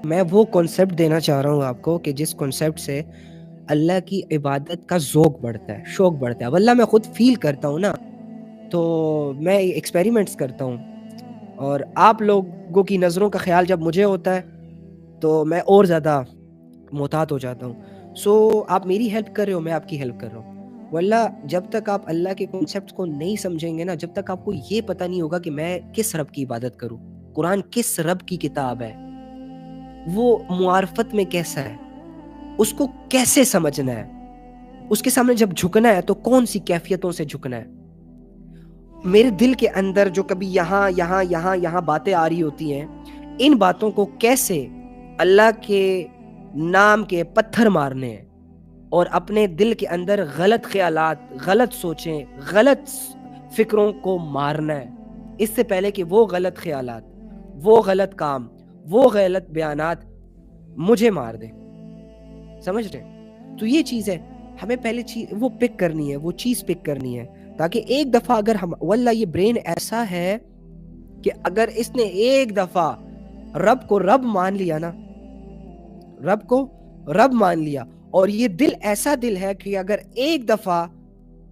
میں وہ کانسیپٹ دینا چاہ رہا ہوں آپ کو کہ جس کانسیپٹ سے اللہ کی عبادت کا ذوق بڑھتا ہے، شوق بڑھتا ہے. واللہ میں خود فیل کرتا ہوں نا، تو میں ایکسپیریمنٹس کرتا ہوں، اور آپ لوگوں کی نظروں کا خیال جب مجھے ہوتا ہے تو میں اور زیادہ محتاط ہو جاتا ہوں. سو آپ میری ہیلپ کر رہے ہو، میں آپ کی ہیلپ کر رہا ہوں. واللہ جب تک آپ اللہ کے کانسیپٹ کو نہیں سمجھیں گے نا، جب تک آپ کو یہ پتہ نہیں ہوگا کہ میں کس رب کی عبادت کروں، قرآن کس رب کی کتاب ہے، وہ معرفت میں کیسا ہے، اس کو کیسے سمجھنا ہے، اس کے سامنے جب جھکنا ہے تو کون سی کیفیتوں سے جھکنا ہے. میرے دل کے اندر جو کبھی یہاں باتیں آ رہی ہوتی ہیں، ان باتوں کو کیسے اللہ کے نام کے پتھر مارنے ہیں اور اپنے دل کے اندر غلط خیالات، غلط سوچیں، غلط فکروں کو مارنا ہے، اس سے پہلے کہ وہ غلط خیالات، وہ غلط کام، وہ غلط بیانات مجھے مار دیں. سمجھ رہے؟ تو یہ چیز ہے، ہمیں پہلے چیز وہ پک کرنی ہے، وہ چیز پک کرنی ہے، تاکہ ایک دفعہ اگر ہم، واللہ یہ برین ایسا ہے کہ اگر اس نے ایک دفعہ رب کو رب مان لیا نا، رب کو رب مان لیا، اور یہ دل ایسا دل ہے کہ اگر ایک دفعہ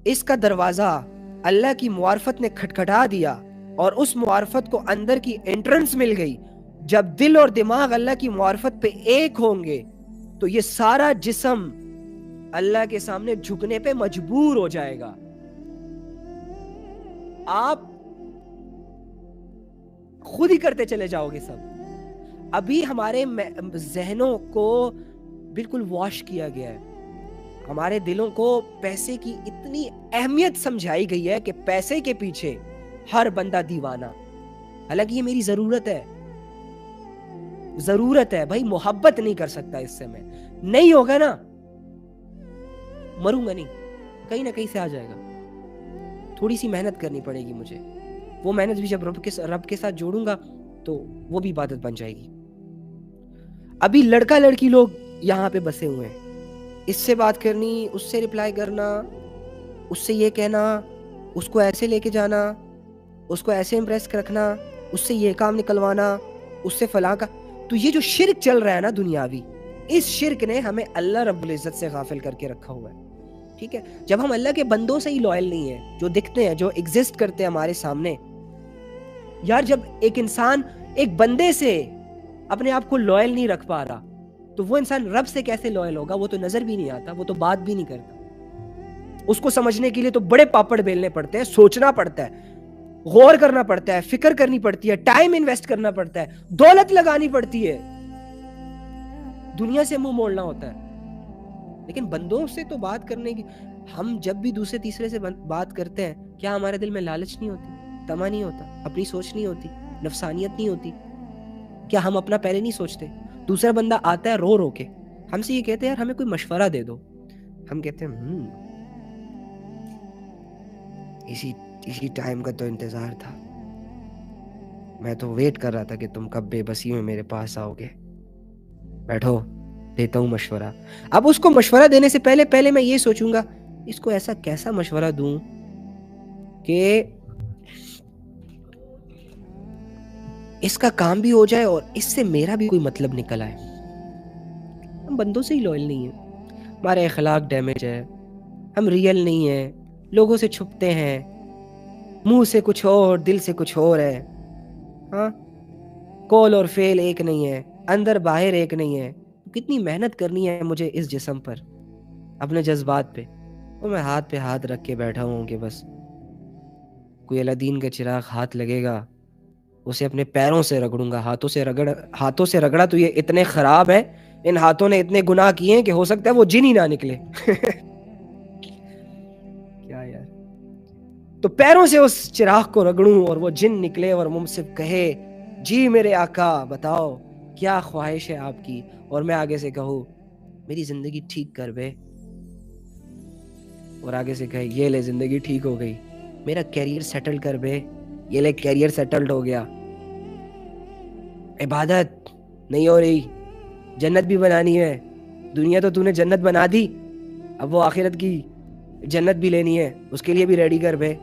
اس کا دروازہ اللہ کی معرفت نے کھٹکھٹا دیا اور اس معرفت کو اندر کی انٹرنس مل گئی، جب دل اور دماغ اللہ کی معرفت پہ ایک ہوں گے تو یہ سارا جسم اللہ کے سامنے جھکنے پہ مجبور ہو جائے گا. آپ خود ہی کرتے چلے جاؤ گے سب. ابھی ہمارے ذہنوں کو بالکل واش کیا گیا ہے، ہمارے دلوں کو پیسے کی اتنی اہمیت سمجھائی گئی ہے کہ پیسے کے پیچھے ہر بندہ دیوانہ. حالانکہ یہ میری ضرورت ہے بھائی، محبت نہیں کر سکتا اس سے، میں نہیں ہوگا نا، مروں گا نہیں، کہیں نہ کہیں سے آ جائے گا. تھوڑی سی محنت کرنی پڑے گی مجھے، وہ محنت بھی جب رب کے ساتھ جوڑوں گا تو وہ بھی عبادت بن جائے گی. ابھی لڑکا لڑکی لوگ یہاں پہ بسے ہوئے ہیں، اس سے بات کرنی، اس سے رپلائی کرنا، اس سے یہ کہنا، اس کو ایسے لے کے جانا، اس کو ایسے امپریس رکھنا، اس سے یہ کام نکلوانا، اس سے فلاں کا. تو یہ جو شرک چل رہا ہے نا دنیاوی، اس شرک نے ہمیں اللہ رب العزت سے غافل کر کے رکھا ہوا ہے. ٹھیک ہے، جب ہم اللہ کے بندوں سے ہی لوئل نہیں ہیں، جو دکھتے ہیں، جو ایگزسٹ کرتے ہیں ہمارے سامنے. یار جب ایک انسان ایک بندے سے اپنے آپ کو لوئل نہیں رکھ پا رہا تو وہ انسان رب سے کیسے لوئل ہوگا؟ وہ تو نظر بھی نہیں آتا، وہ تو بات بھی نہیں کرتا. اس کو سمجھنے کے لیے تو بڑے پاپڑ بیلنے پڑتے ہیں، سوچنا پڑتا ہے، غور کرنا پڑتا ہے، فکر کرنی پڑتی ہے، ٹائم انویسٹ کرنا پڑتا ہے، دولت لگانی پڑتی ہے، دنیا سے منہ موڑنا ہوتا ہے. لیکن بندوں سے تو بات کرنے کی، ہم جب بھی دوسرے تیسرے سے بات کرتے ہیں، کیا ہمارے دل میں لالچ نہیں ہوتی، طمع نہیں ہوتا، اپنی سوچ نہیں ہوتی، نفسانیت نہیں ہوتی؟ کیا ہم اپنا پہلے نہیں سوچتے؟ دوسرا بندہ آتا ہے رو رو کے ہم سے یہ کہتے ہیں یار ہمیں کوئی مشورہ دے دو، ہم کہتے ہیں اسی ٹائم کا تو انتظار تھا، میں تو ویٹ کر رہا تھا کہ تم کب بے بسی میں میرے پاس آؤ گے، بیٹھو دیتا ہوں مشورہ. اب اس کو مشورہ دینے سے پہلے میں یہ سوچوں گا اس کو ایسا کیسا مشورہ دوں کہ اس کا کام بھی ہو جائے اور اس سے میرا بھی کوئی مطلب نکل آئے. ہم بندوں سے ہی لوئل نہیں ہیں، ہمارے اخلاق ڈیمیج ہے، ہم ریئل نہیں ہیں، لوگوں سے چھپتے ہیں، منہ سے کچھ اور دل سے کچھ اور ہے. ہاں، کول اور فیل ایک نہیں ہے، اندر باہر ایک نہیں ہے. کتنی محنت کرنی ہے مجھے اس جسم پر، اپنے جذبات پہ، اور میں ہاتھ پہ ہاتھ رکھ کے بیٹھا ہوں کہ بس کوئی الدین کا چراغ ہاتھ لگے گا اسے اپنے پیروں سے رگڑوں گا. ہاتھوں سے رگڑا تو یہ اتنے خراب ہیں، ان ہاتھوں نے اتنے گناہ کیے ہیں کہ ہو سکتا ہے وہ جن ہی نہ نکلے. کیا یار، تو پیروں سے اس چراغ کو رگڑوں اور وہ جن نکلے اور مجھ سے کہے جی میرے آقا بتاؤ کیا خواہش ہے آپ کی، اور میں آگے سے کہوں میری زندگی ٹھیک کر بے، اور آگے سے کہے یہ لے زندگی ٹھیک ہو گئی. میرا کیریئر سیٹل کر بے، یہ لے کیریئر سیٹلڈ ہو گیا. عبادت نہیں ہو رہی، جنت بھی بنانی ہے، دنیا تو نے جنت بنا دی، اب وہ آخرت کی جنت بھی لینی ہے، اس کے لیے بھی ریڈی کر بے.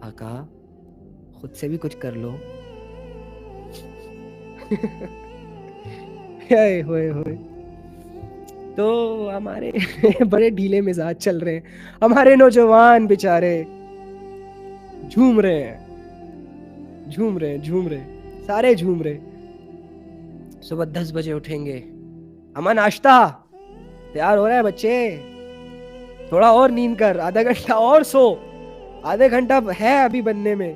آقا خود سے بھی کچھ کر لو. اے ہوئے ہوئے. تو ہمارے بڑے ڈھیلے مزاج چل رہے ہیں, ہمارے نوجوان بیچارے جھوم رہے ہیں, جھوم رہے ہیں, جھوم رہے ہیں, سارے جھوم رہے. صبح 10 بجے اٹھیں گے, اما ناشتہ تیار ہو رہا ہے بچے, تھوڑا اور نیند کر, آدھا گھنٹہ اور سو, آدھا گھنٹہ ہے ابھی بننے میں.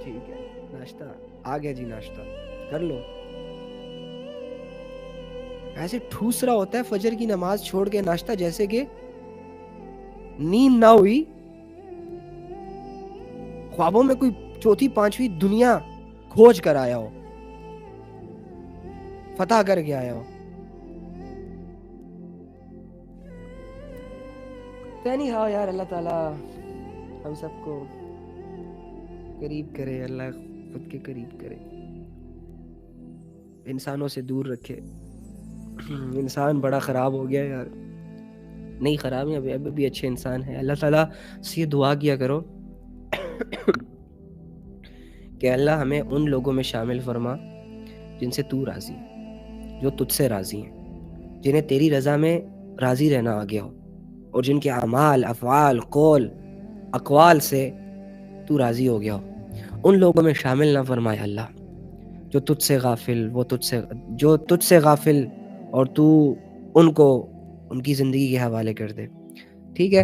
ٹھیک ہے, ناشتہ آ گیا جی, ناشتہ کر لو. ایسے ٹھوس رہا ہوتا ہے فجر کی نماز چھوڑ کے ناشتہ, جیسے کہ نیند نہ ہوئی, خوابوں میں کوئی چوتھی پانچویں دنیا کھوج کر آیا ہو, فتح کر کے آیا ہو. نہیں ہاں یار, اللہ تعالیٰ ہم سب کو قریب کرے, اللہ خود کے قریب کرے, انسانوں سے دور رکھے. انسان بڑا خراب ہو گیا یار, نہیں خراب ہے, ابھی بھی اچھے انسان ہیں. اللہ تعالیٰ سے یہ دعا کیا کرو کہ اللہ ہمیں ان لوگوں میں شامل فرما جن سے تو راضی ہے, جو تجھ سے راضی ہیں, جنہیں تیری رضا میں راضی رہنا آ گیا ہو, اور جن کے اعمال, افعال, قول, اقوال سے تو راضی ہو گیا ہو. ان لوگوں میں شامل نہ فرمائے اللہ جو تجھ سے غافل, جو تجھ سے غافل, اور تو ان کو ان کی زندگی کے حوالے کر دے. ٹھیک ہے,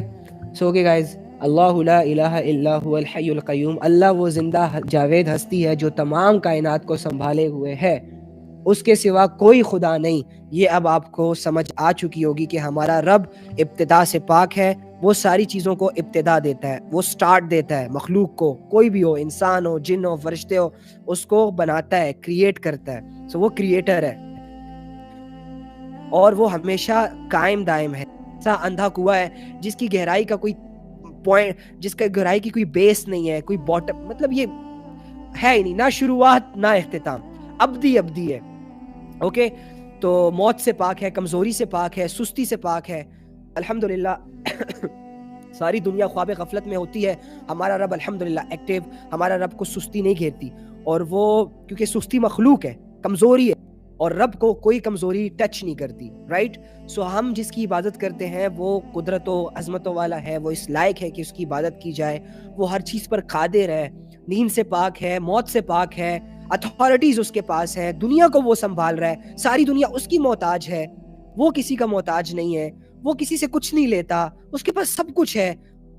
سو کے گائز, اللہ لا الہ الا هو الحی القیوم, اللہ وہ زندہ جاوید ہستی ہے جو تمام کائنات کو سنبھالے ہوئے ہے, اس کے سوا کوئی خدا نہیں. یہ اب آپ کو سمجھ آ چکی ہوگی کہ ہمارا رب ابتدا سے پاک ہے, وہ ساری چیزوں کو ابتدا دیتا ہے, وہ سٹارٹ دیتا ہے مخلوق کو, کوئی بھی ہو, انسان ہو, جن ہو, فرشتے ہو, اس کو بناتا ہے, کریٹ کرتا ہے. سو وہ کریٹر ہے, اور وہ ہمیشہ قائم دائم ہے. ایسا اندھا کنواں ہے جس کی گہرائی کا کوئی پوائنٹ, جس کا گہرائی کی کوئی بیس نہیں ہے, کوئی باٹم, مطلب یہ ہے ہی نہیں, نہ شروعات نہ اختتام, ابدی ابدی ہے. اوکے, تو موت سے پاک ہے, کمزوری سے پاک ہے, سستی سے پاک ہے. الحمدللہ ساری دنیا خواب غفلت میں ہوتی ہے, ہمارا رب الحمدللہ ایکٹیو, ہمارا رب کو سستی نہیں گھیرتی, اور وہ کیونکہ سستی مخلوق ہے, کمزوری ہے, اور رب کو کوئی کمزوری ٹچ نہیں کرتی, رائٹ. سو ہم جس کی عبادت کرتے ہیں وہ قدرت و عظمتوں والا ہے, وہ اس لائق ہے کہ اس کی عبادت کی جائے, وہ ہر چیز پر قادر ہے, نیند سے پاک ہے, موت سے پاک ہے, اتھارٹیز اس کے پاس ہے, دنیا کو وہ سنبھال رہا ہے, ساری دنیا اس کی محتاج ہے, وہ کسی کا محتاج نہیں ہے, وہ کسی سے کچھ نہیں لیتا, اس کے پاس سب کچھ ہے,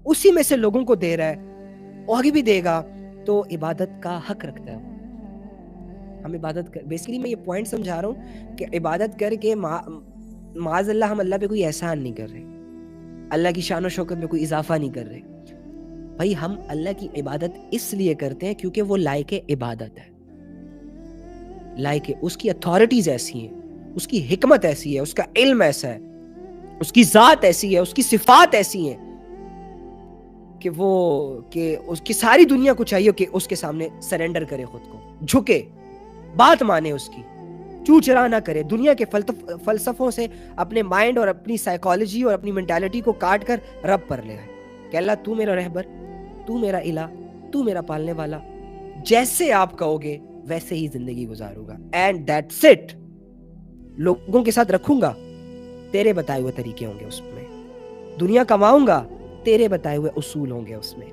اسی میں سے لوگوں کو دے رہا ہے, اور آگے بھی دے گا. تو عبادت کا حق رکھتا ہے. ہم عبادت کر, بیسیکلی میں یہ پوائنٹ سمجھا رہا ہوں کہ عبادت کر کے معاذ اللہ ہم اللہ پہ کوئی احسان نہیں کر رہے, اللہ کی شان و شوکت میں کوئی اضافہ نہیں کر رہے. بھائی ہم اللہ کی عبادت اس لیے کرتے ہیں کیونکہ وہ لائق عبادت ہے, لائق, اس کی اتھارٹیز ایسی ہیں, اس کی حکمت ایسی ہے, اس کا علم ایسا ہے, اس کی ذات ایسی ہے, اس کی صفات ایسی ہیں کہ اس کی ساری دنیا کو چاہیے کہ اس کے سامنے سرنڈر کرے, خود کو جھکے, بات مانے, اس کی چو چرا نہ کرے, دنیا کے فلسفوں سے اپنے مائنڈ اور اپنی سائیکالوجی اور اپنی مینٹالٹی کو کاٹ کر رب پر لے آئے کہ اللہ تو میرا رہبر, تو میرا الہ, تو میرا پالنے والا, جیسے آپ کہو گے ویسے ہی زندگی گزاروں گا, اینڈ دیٹس اٹ. لوگوں کے ساتھ رکھوں گا, تیرے بتائے ہوئے طریقے ہوں گے اس میں, دنیا کماؤں گا, تیرے بتائے ہوئے اصول ہوں گے اس میں,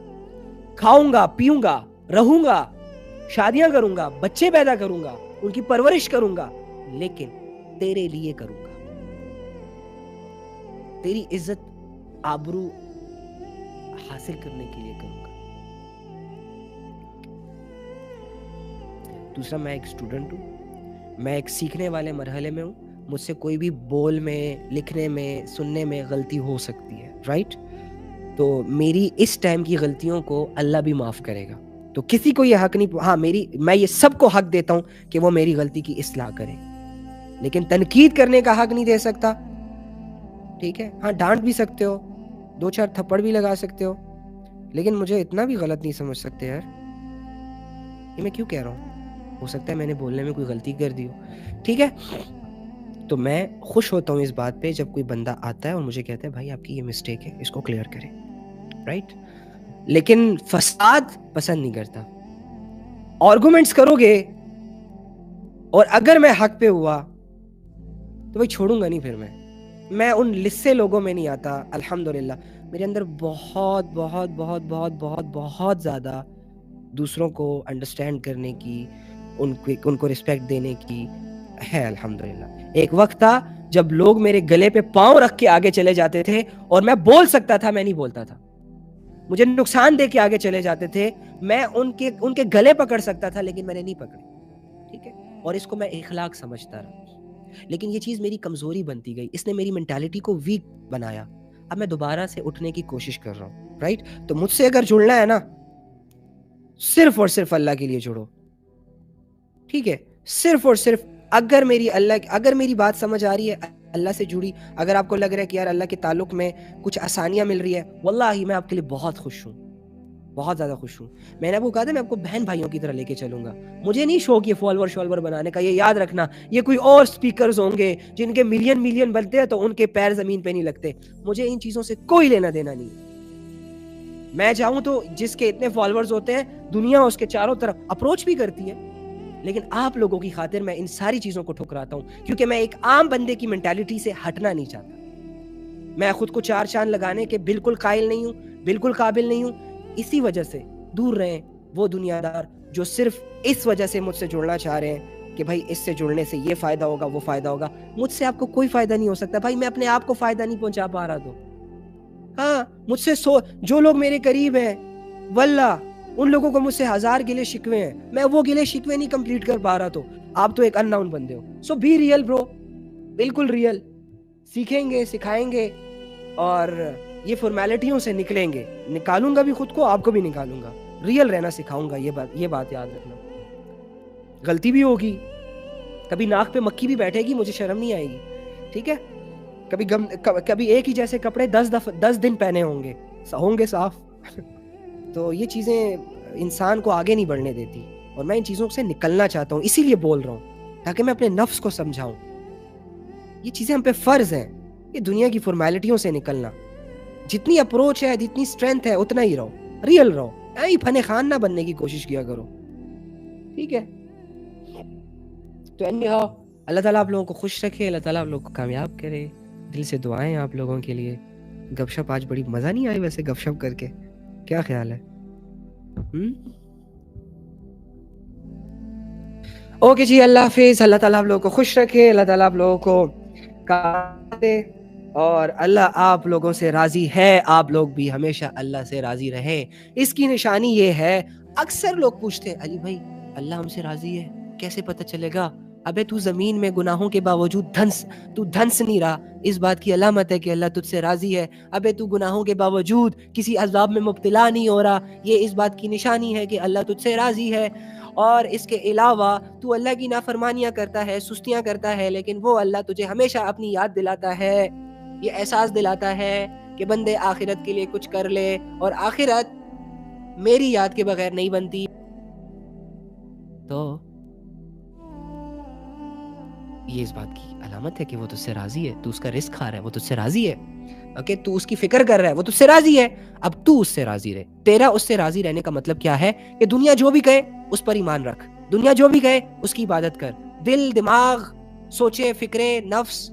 کھاؤں گا, پیوں گا, رہوں گا, شادیاں کروں گا, بچے پیدا کروں گا, ان کی پرورش کروں گا, لیکن تیرے لیے کروں گا, تیری عزت آبرو حاصل کرنے کے لیے کروں گا. دوسرا, میں ایک اسٹوڈنٹ ہوں, میں ایک سیکھنے والے مرحلے میں ہوں, مجھ سے کوئی بھی بول میں, لکھنے میں, سننے میں غلطی ہو سکتی ہے, رائٹ. تو میری اس ٹائم کی غلطیوں کو اللہ بھی معاف کرے گا, تو کسی کو یہ حق نہیں, ہاں میں یہ سب کو حق دیتا ہوں کہ وہ میری غلطی کی اصلاح کریں, لیکن تنقید کرنے کا حق نہیں دے سکتا. ٹھیک ہے, ہاں ڈانٹ بھی سکتے ہو, 2-4 تھپڑ بھی لگا سکتے ہو, لیکن مجھے اتنا بھی غلط نہیں سمجھ سکتے یار. یہ میں کیوں کہہ رہا ہوں, ہو سکتا ہے میں نے بولنے میں کوئی غلطی کر دی ہو, ٹھیک ہے. تو میں خوش ہوتا ہوں اس بات پہ جب کوئی بندہ آتا ہے اور مجھے کہتا ہے بھائی آپ کی یہ مسٹیک ہے, اس کو کلیئر کریں, رائٹ. لیکن فساد پسند نہیں کرتا. آرگومنٹس کرو گے, اور اگر میں حق پہ ہوا تو بھائی چھوڑوں گا نہیں پھر میں ان لسے لوگوں میں نہیں آتا. الحمدللہ میرے اندر بہت بہت بہت بہت بہت بہت زیادہ دوسروں کو انڈرسٹینڈ کرنے کی، ان کو رسپیکٹ دینے کی ہے الحمدللہ. ایک وقت تھا جب لوگ میرے گلے پہ پاؤں رکھ کے آگے چلے جاتے تھے اور میں بول سکتا تھا، میں نہیں بولتا تھا. مجھے نقصان دے کے آگے چلے جاتے تھے، میں ان کے گلے پکڑ سکتا تھا لیکن میں نے نہیں پکڑے. ٹھیک ہے، اور اس کو میں اخلاق سمجھتا رہا. لیکن یہ چیز میری کمزوری بنتی گئی، اس نے میری مینٹالٹی کو ویک بنایا. اب میں دوبارہ سے اٹھنے کی کوشش کر رہا ہوں. رائٹ، تو مجھ سے اگر جڑنا ہے نا، صرف اور صرف اللہ کے لیے جڑو. ٹھیک ہے، صرف اور صرف اگر میری بات سمجھ آ رہی ہے، اللہ سے جڑی. اگر آپ کو لگ رہا ہے کہ یار اللہ کے تعلق میں کچھ آسانیاں مل رہی ہے، واللہ میں آپ کے لیے بہت خوش ہوں، بہت زیادہ خوش ہوں. میں نے آپ کو کہا تھا میں آپ کو بہن بھائیوں کی طرح لے کے چلوں گا. مجھے نہیں شوق یہ فالوور شالور بنانے کا. یہ یاد رکھنا، یہ کوئی اور سپیکرز ہوں گے جن کے ملین بنتے ہیں تو ان کے پیر زمین پہ نہیں لگتے. مجھے ان چیزوں سے کوئی لینا دینا نہیں. میں چاہوں تو جس کے اتنے فالوورز ہوتے ہیں، دنیا اس کے چاروں طرف اپروچ بھی کرتی ہے، لیکن آپ لوگوں کی خاطر میں ان ساری چیزوں کو ٹھکراتا ہوں، کیونکہ میں ایک عام بندے کی مینٹالٹی سے ہٹنا نہیں چاہتا. میں خود کو چار چاند لگانے کے بالکل قائل نہیں ہوں، بالکل قابل نہیں ہوں. اسی وجہ سے دور رہیں وہ دنیا دار جو صرف اس وجہ سے مجھ سے جڑنا چاہ رہے ہیں کہ بھائی اس سے جڑنے سے یہ فائدہ ہوگا، وہ فائدہ ہوگا. مجھ سے آپ کو کوئی فائدہ نہیں ہو سکتا بھائی. میں اپنے آپ کو فائدہ نہیں پہنچا پا رہا. تو ہاں، مجھ سے جو لوگ میرے قریب ہیں، واللہ ان لوگوں کو مجھ سے 1000 گلے شکوے ہیں، میں وہ گلے شکوے نہیں کمپلیٹ کر پا رہا. تو آپ تو ایک ان نون بندے ہو. سو بی ریئل برو، بالکل ریئل. سیکھیں گے، سکھائیں گے، اور یہ فارمیلٹیوں سے نکلیں گے. نکالوں گا بھی خود کو، آپ کو بھی نکالوں گا. ریئل رہنا سکھاؤں گا. یہ بات یاد رکھنا. غلطی بھی ہوگی، کبھی ناک پہ مکھی بھی بیٹھے گی، مجھے شرم نہیں آئے گی. ٹھیک ہے، کبھی ایک ہی جیسے کپڑے 10 دن پہنے ہوں گے صاف. تو یہ چیزیں انسان کو آگے نہیں بڑھنے دیتی، اور میں ان چیزوں سے نکلنا چاہتا ہوں. اسی لیے بول رہا ہوں تاکہ میں اپنے نفس کو سمجھاؤں. یہ چیزیں ہم پہ فرض ہیں. یہ دنیا کی فارمیلٹیوں سے نکلنا، جتنی اپروچ ہے، جتنی اسٹرینتھ ہے، اتنا ہی رہو، ریئل رہو. فن خان نہ بننے کی کوشش کیا کرو. ٹھیک ہے، تو اللہ تعالیٰ آپ لوگوں کو خوش رکھے، اللہ تعالیٰ آپ لوگوں کو کامیاب کرے. دل سے دعائیں آپ لوگوں کے لیے. گپ شپ آج بڑی مزہ نہیں آئی ویسے گپ شپ کر کے، کیا خیال ہے؟ اوکے جی، اللہ حافظ. اللہ تعالیٰ آپ لوگوں کو خوش رکھے، اللہ تعالیٰ آپ لوگوں کو کامیاب دے، اور اللہ آپ لوگوں سے راضی ہے. آپ لوگ بھی ہمیشہ اللہ سے راضی رہیں. اس کی نشانی یہ ہے، اکثر لوگ پوچھتے ہیں علی بھائی اللہ ہم سے راضی ہے کیسے پتہ چلے گا؟ ابے تو زمین میں گناہوں کے باوجود دھنس نہیں رہا، اس بات کی علامت ہے کہ اللہ تجھ سے راضی ہے. ابے تو گناہوں کے باوجود کسی عذاب میں مبتلا نہیں ہو رہا، یہ اس بات کی نشانی ہے کہ اللہ تجھ سے راضی ہے. اور اس کے علاوہ تو اللہ کی نافرمانیاں کرتا ہے، سستیاں کرتا ہے، لیکن وہ اللہ تجھے ہمیشہ اپنی یاد دلاتا ہے، یہ احساس دلاتا ہے کہ بندے آخرت کے لیے کچھ کر لے، اور آخرت میری یاد کے بغیر نہیں بنتی. تو یہ اس بات کی علامت ہے کہ وہ تجھ سے راضی ہے. تو اس کا رزق کھا رہا ہے، وہ تجھ سے راضی ہے. اوکے، تو اس کی فکر کر رہا ہے، وہ تجھ سے راضی ہے. اب تو اس سے راضی رہے. تیرا اس سے راضی رہنے کا مطلب کیا ہے؟ کہ دنیا جو بھی کہے اس پر ایمان رکھ، دنیا جو بھی کہے اس کی عبادت کر. دل، دماغ، سوچے، فکرے، نفس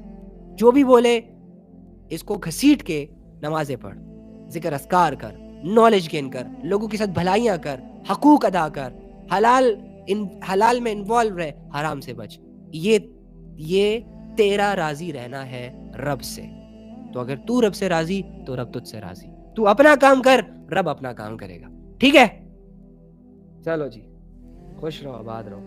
جو بھی بولے اس کو گھسیٹ کے نمازیں پڑھ، ذکر اذکار کر، نالج گین کر، لوگوں کے ساتھ بھلائیاں کر، حقوق ادا کر، حلال میں انوالو رہ، حرام سے بچ. یہ تیرا راضی رہنا ہے رب سے. تو اگر تو رب سے راضی تو رب تجھ سے راضی. تو اپنا کام کر، رب اپنا کام کرے گا. ٹھیک ہے، چلو جی، خوش رہو، آباد رہو.